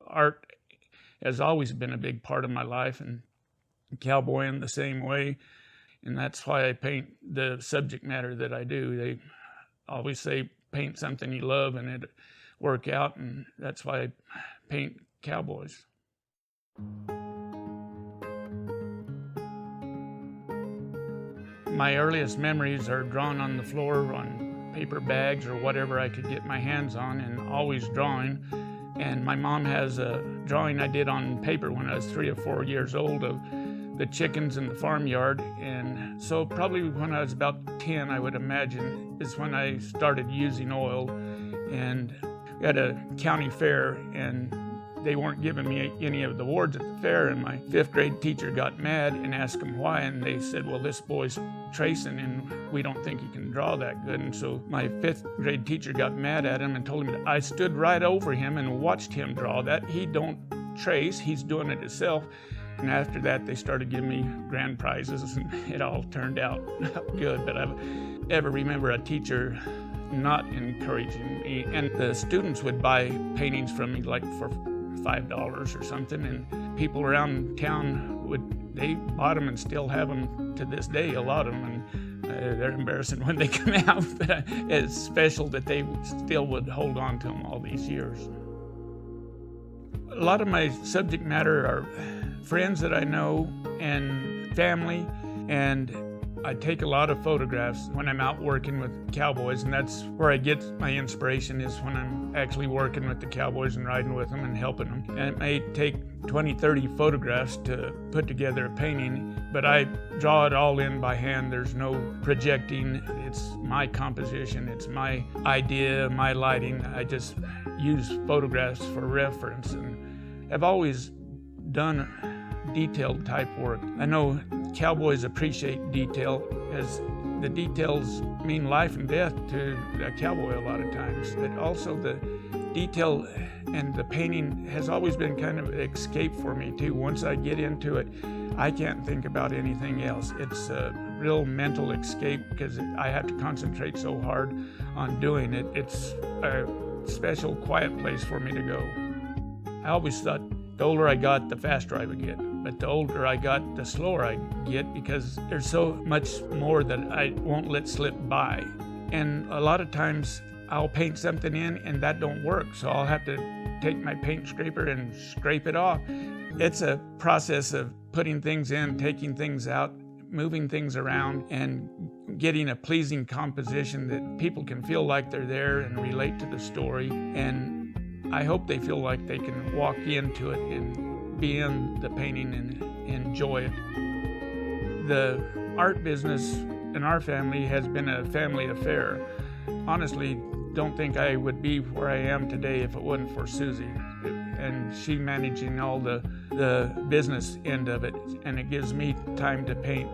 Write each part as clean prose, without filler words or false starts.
art has always been a big part of my life, and cowboying the same way. And that's why I paint the subject matter that I do. They always say paint something you love and it work out, and that's why I paint cowboys. My earliest memories are drawn on the floor on paper bags or whatever I could get my hands on, and always drawing. And my mom has a drawing I did on paper when I was 3 or 4 years old of the chickens in the farmyard. And so probably when I was about 10, I would imagine, is when I started using oil. And we had a county fair, and they weren't giving me any of the awards at the fair, and my 5th grade teacher got mad and asked him why, and they said, well, this boy's tracing and we don't think he can draw that good. And so my 5th grade teacher got mad at him and told him that I stood right over him and watched him draw that. He don't trace, he's doing it himself. And after that, they started giving me grand prizes, and it all turned out good. But I ever remember a teacher not encouraging me, and the students would buy paintings from me like for $5 or something, and people around town they bought them and still have them to this day, a lot of them, and they're embarrassing when they come out, but it's special that they still would hold on to them all these years. A lot of my subject matter are friends that I know and family, and I take a lot of photographs when I'm out working with cowboys, and that's where I get my inspiration, is when I'm actually working with the cowboys and riding with them and helping them. And it may take 20, 30 photographs to put together a painting, but I draw it all in by hand. There's no projecting. It's my composition. It's my idea, my lighting. I just use photographs for reference, and I've always done detailed type work. I know cowboys appreciate detail, as the details mean life and death to a cowboy a lot of times. But also the detail and the painting has always been kind of an escape for me too. Once I get into it, I can't think about anything else. It's a real mental escape because I have to concentrate so hard on doing it. It's a special quiet place for me to go. I always thought the older I got, the faster I would get. But the older I got, the slower I get, because there's so much more that I won't let slip by. And a lot of times I'll paint something in and that don't work, so I'll have to take my paint scraper and scrape it off. It's a process of putting things in, taking things out, moving things around, and getting a pleasing composition that people can feel like they're there and relate to the story. And I hope they feel like they can walk into it and be in the painting and enjoy it. The art business in our family has been a family affair. Honestly, don't think I would be where I am today if it wasn't for Susie. And she managing all the business end of it, and it gives me time to paint.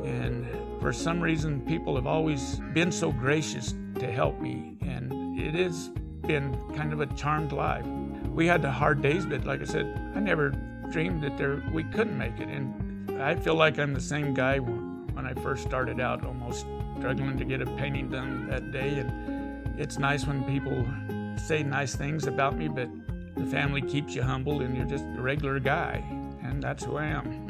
And for some reason, people have always been so gracious to help me, and it has been kind of a charmed life. We had the hard days, but like I said, I never dreamed that we couldn't make it. And I feel like I'm the same guy when I first started out, almost struggling to get a painting done that day. And it's nice when people say nice things about me, but the family keeps you humble and you're just a regular guy, and that's who I am.